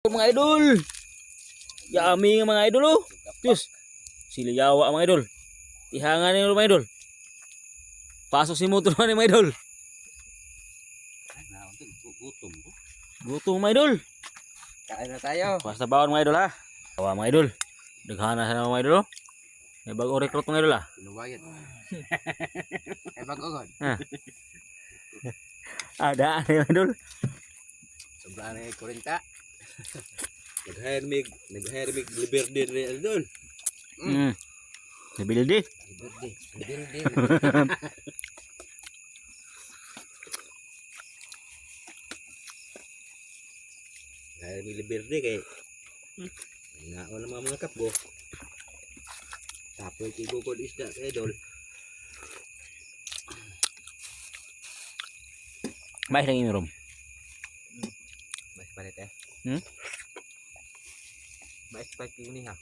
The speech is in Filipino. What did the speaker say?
to mga idol. Yummy nga mga idol oh. Diyos. Siliyawa mga idol. Tihangan niyo mga idol. Pasok si motor man mga idol. Gutom ko. Gutom mga idol. Kain na tayo. Basta bawon mga idol ha. Kawa mga idol. Daghana sa mga idol oh. May bagong recruit mga idol ha. Pinubayad. Ay bag-ogod. Ada mga idol. Sobra na yung 40. Nag-hire mig liberde rin doon. Nabildi. Liberde. Hire mig liberde kay ngaon naman mga kapgo. Tapoy tigukod isda kay idol. Mais lang imirom. Mas palit eh. Hmm? Mais palit ni ha.